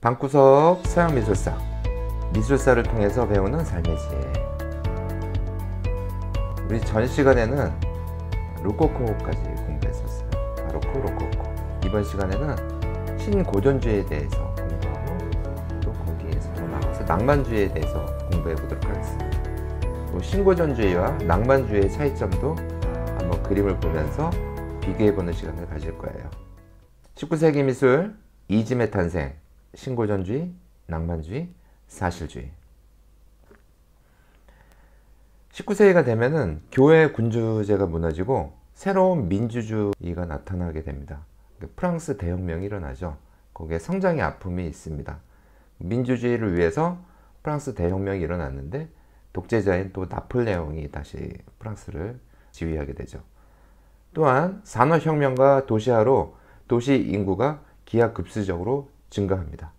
방구석 서양미술사, 미술사를 통해서 배우는 삶의 지혜. 우리 전 시간에는 로코코까지 공부했었어요. 바로크, 로코코. 이번 시간에는 신고전주의에 대해서 공부하고, 또 거기에서 더 나가서 낭만주의에 대해서 공부해 보도록 하겠습니다. 또 신고전주의와 낭만주의의 차이점도 한번 그림을 보면서 비교해 보는 시간을 가질 거예요. 19세기 미술 이짐의 탄생, 신고전주의, 낭만주의, 사실주의. 19세기가 되면은 교회 군주제가 무너지고 새로운 민주주의가 나타나게 됩니다. 프랑스 대혁명이 일어나죠. 거기에 성장의 아픔이 있습니다. 민주주의를 위해서 프랑스 대혁명이 일어났는데 독재자인 또 나폴레옹이 다시 프랑스를 지휘하게 되죠. 또한 산업혁명과 도시화로 도시 인구가 기하급수적으로 증가합니다.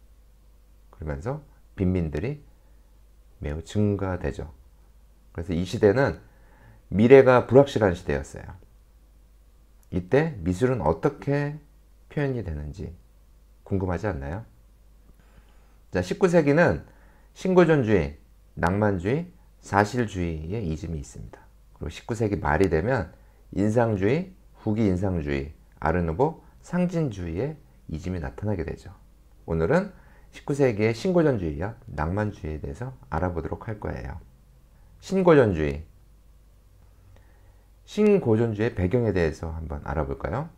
그러면서 빈민들이 매우 증가되죠. 그래서 이 시대는 미래가 불확실한 시대였어요. 이때 미술은 어떻게 표현이 되는지 궁금하지 않나요? 자, 19세기는 신고전주의, 낭만주의, 사실주의의 이즘이 있습니다. 그리고 19세기 말이 되면 인상주의, 후기 인상주의, 아르누보, 상진주의의 이즘이 나타나게 되죠. 오늘은 19세기의 신고전주의와 낭만주의에 대해서 알아보도록 할 거예요. 신고전주의. 신고전주의의 배경에 대해서 한번 알아볼까요?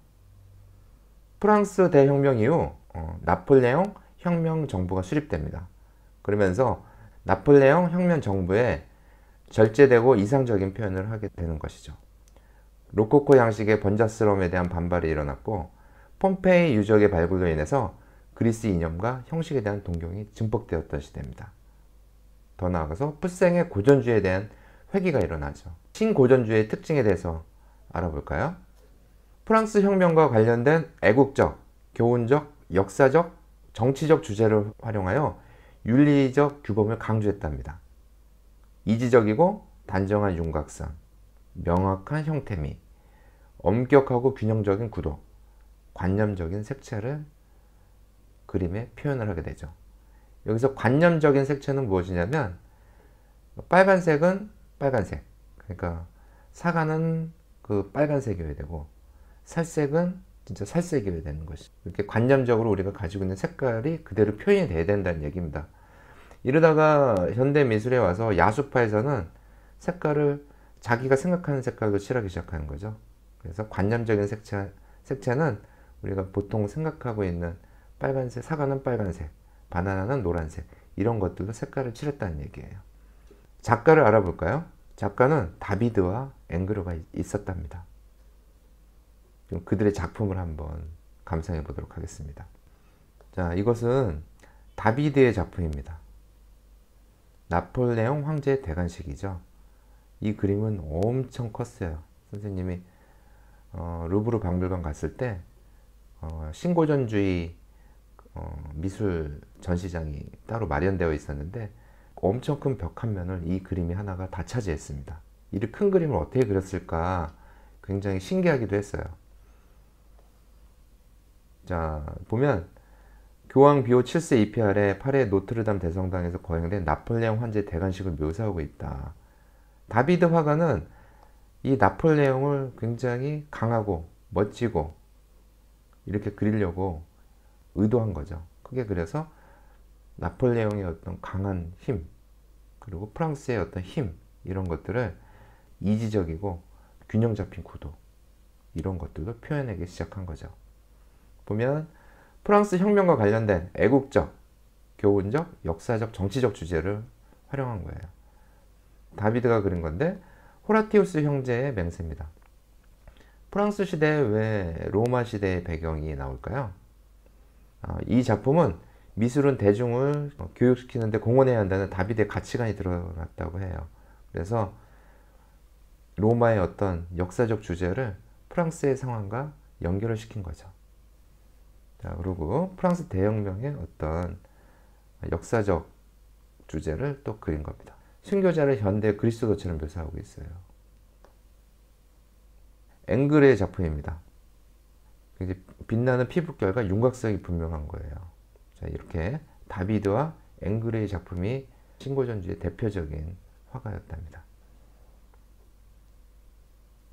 프랑스 대혁명 이후 나폴레옹 혁명 정부가 수립됩니다. 그러면서 나폴레옹 혁명 정부에 절제되고 이상적인 표현을 하게 되는 것이죠. 로코코 양식의 번잡스러움에 대한 반발이 일어났고 폼페이 유적의 발굴로 인해서 그리스 이념과 형식에 대한 동경이 증폭되었던 시대입니다. 더 나아가서 푸생의 고전주의에 대한 회귀가 일어나죠. 신고전주의의 특징에 대해서 알아볼까요? 프랑스 혁명과 관련된 애국적, 교훈적, 역사적, 정치적 주제를 활용하여 윤리적 규범을 강조했답니다. 이지적이고 단정한 윤곽선, 명확한 형태미, 엄격하고 균형적인 구도, 관념적인 색채를 그림에 표현을 하게 되죠. 여기서 관념적인 색채는 무엇이냐면 빨간색은 빨간색, 그러니까 사과는 그 빨간색이어야 되고 살색은 진짜 살색이어야 되는 것이, 이렇게 관념적으로 우리가 가지고 있는 색깔이 그대로 표현이 돼야 된다는 얘기입니다. 이러다가 현대 미술에 와서 야수파에서는 색깔을 자기가 생각하는 색깔로 칠하기 시작하는 거죠. 그래서 관념적인 색채는 우리가 보통 생각하고 있는 빨간색, 사과는 빨간색, 바나나는 노란색, 이런 것들로 색깔을 칠했다는 얘기예요. 작가를 알아볼까요? 작가는 다비드와 앵그르가 있었답니다. 그들의 작품을 한번 감상해 보도록 하겠습니다. 자, 이것은 다비드의 작품입니다. 나폴레옹 황제의 대관식이죠. 이 그림은 엄청 컸어요. 선생님이 루브르 박물관 갔을 때 신고전주의 미술 전시장이 따로 마련되어 있었는데 엄청 큰 벽 한 면을 이 그림이 하나가 다 차지했습니다. 이렇게 큰 그림을 어떻게 그렸을까 굉장히 신기하기도 했어요. 자, 보면 교황 비오 7세 입회 아래 파리의 노트르담 대성당에서 거행된 나폴레옹 황제 대관식을 묘사하고 있다. 다비드 화가는 이 나폴레옹을 굉장히 강하고 멋지고 이렇게 그리려고 의도한 거죠. 크게 그려서 나폴레옹의 어떤 강한 힘, 그리고 프랑스의 어떤 힘, 이런 것들을 이지적이고 균형 잡힌 구도, 이런 것들도 표현하기 시작한 거죠. 보면 프랑스 혁명과 관련된 애국적, 교훈적, 역사적, 정치적 주제를 활용한 거예요. 다비드가 그린 건데 호라티우스 형제의 맹세입니다. 프랑스 시대에 왜 로마 시대의 배경이 나올까요? 이 작품은 미술은 대중을 교육시키는데 공헌해야 한다는 다비드의 가치관이 드러났다고 해요. 그래서 로마의 어떤 역사적 주제를 프랑스의 상황과 연결을 시킨 거죠. 자, 그리고 프랑스 대혁명의 어떤 역사적 주제를 또 그린 겁니다. 순교자를 현대 그리스도처럼 묘사하고 있어요. 앵그레의 작품입니다. 빛나는 피부결과 윤곽성이 분명한 거예요. 자, 이렇게 다비드와 앵그레의 작품이 신고전주의 대표적인 화가였답니다.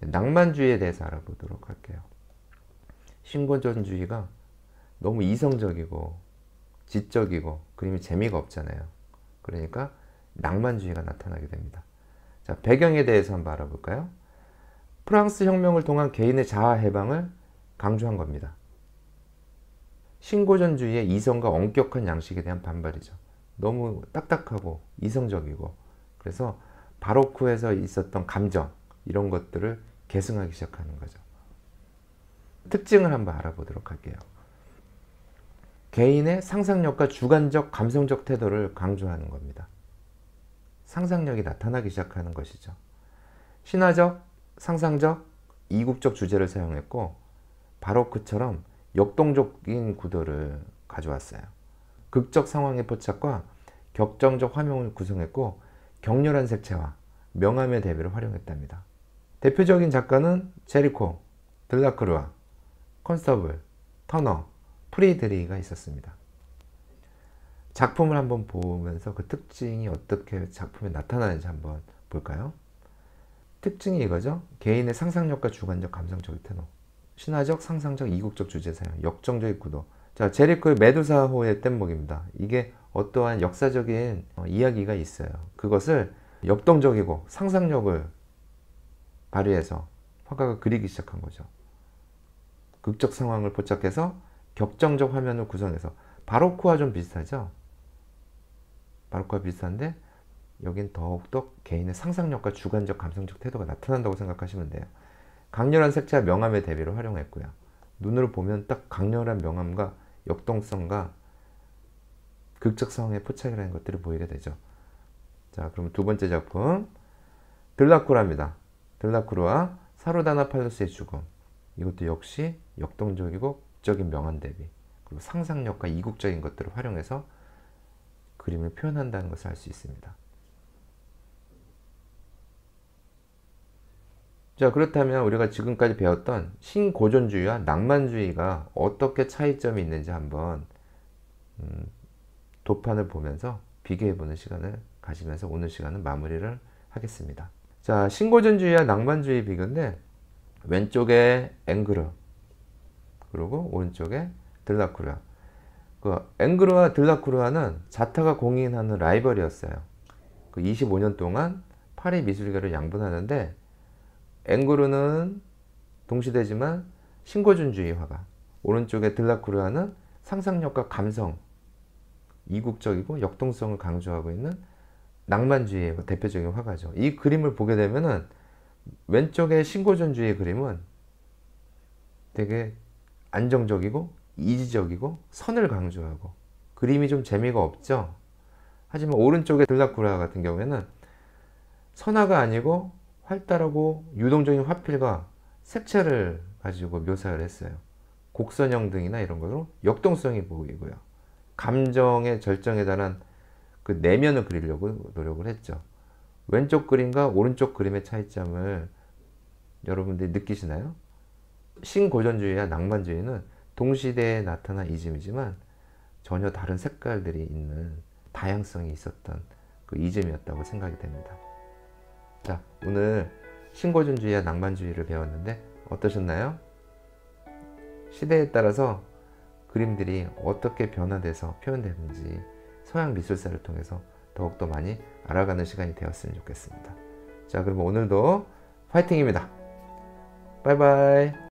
낭만주의에 대해서 알아보도록 할게요. 신고전주의가 너무 이성적이고 지적이고 그림이 재미가 없잖아요. 그러니까 낭만주의가 나타나게 됩니다. 자, 배경에 대해서 한번 알아볼까요? 프랑스 혁명을 통한 개인의 자아 해방을 강조한 겁니다. 신고전주의의 이성과 엄격한 양식에 대한 반발이죠. 너무 딱딱하고 이성적이고, 그래서 바로크에서 있었던 감정, 이런 것들을 계승하기 시작하는 거죠. 특징을 한번 알아보도록 할게요. 개인의 상상력과 주관적 감성적 태도를 강조하는 겁니다. 상상력이 나타나기 시작하는 것이죠. 신화적, 상상적, 이국적 주제를 사용했고 바로크처럼 역동적인 구도를 가져왔어요. 극적 상황의 포착과 격정적 화면을 구성했고 격렬한 색채와 명암의 대비를 활용했답니다. 대표적인 작가는 제리코, 들라크루아, 컨스터블, 터너, 프리드리히가 있었습니다. 작품을 한번 보면서 그 특징이 어떻게 작품에 나타나는지 한번 볼까요? 특징이 이거죠. 개인의 상상력과 주관적 감성적 태도, 신화적, 상상적, 이국적 주제 사용, 역정적인 구도. 자, 제리코의 메두사호의 뗏목입니다. 이게 어떠한 역사적인 이야기가 있어요. 그것을 역동적이고 상상력을 발휘해서 화가가 그리기 시작한 거죠. 극적 상황을 포착해서 격정적 화면을 구성해서, 바로크와 좀 비슷하죠? 바로크와 비슷한데 여긴 더욱더 개인의 상상력과 주관적 감성적 태도가 나타난다고 생각하시면 돼요. 강렬한 색채와 명암의 대비를 활용했고요. 눈으로 보면 딱 강렬한 명암과 역동성과 극적 상황의 포착이라는 것들을 보이게 되죠. 자, 그럼 두 번째 작품 들라크루아입니다. 들라크루아 사르다나 팔루스의 죽음. 이것도 역시 역동적이고 극적인 명암 대비, 그리고 상상력과 이국적인 것들을 활용해서 그림을 표현한다는 것을 알 수 있습니다. 자, 그렇다면 우리가 지금까지 배웠던 신고전주의와 낭만주의가 어떻게 차이점이 있는지 한번 도판을 보면서 비교해보는 시간을 가지면서 오늘 시간은 마무리를 하겠습니다. 자, 신고전주의와 낭만주의 비교인데 왼쪽에 앵그르, 그리고 오른쪽에 들라크루아. 그 앵그르와 들라크루아는 자타가 공인하는 라이벌이었어요. 그 25년 동안 파리 미술계를 양분하는데, 앵그르는 동시대지만 신고전주의 화가, 오른쪽에 들라크루아는 상상력과 감성, 이국적이고 역동성을 강조하고 있는 낭만주의의 대표적인 화가죠. 이 그림을 보게 되면은 왼쪽의 신고전주의 그림은 되게 안정적이고 이지적이고 선을 강조하고 그림이 좀 재미가 없죠. 하지만 오른쪽의 들라크루아 같은 경우에는 선화가 아니고 활달하고 유동적인 화필과 색채를 가지고 묘사를 했어요. 곡선형 등이나 이런 것으로 역동성이 보이고요. 감정의 절정에 달한 그 내면을 그리려고 노력을 했죠. 왼쪽 그림과 오른쪽 그림의 차이점을 여러분들이 느끼시나요? 신고전주의와 낭만주의는 동시대에 나타난 이즘이지만 전혀 다른 색깔들이 있는 다양성이 있었던 그 이즘이었다고 생각이 됩니다. 자, 오늘 신고전주의와 낭만주의를 배웠는데 어떠셨나요? 시대에 따라서 그림들이 어떻게 변화돼서 표현되는지 서양 미술사를 통해서 더욱더 많이 알아가는 시간이 되었으면 좋겠습니다. 자, 그럼 오늘도 파이팅입니다. 바이바이.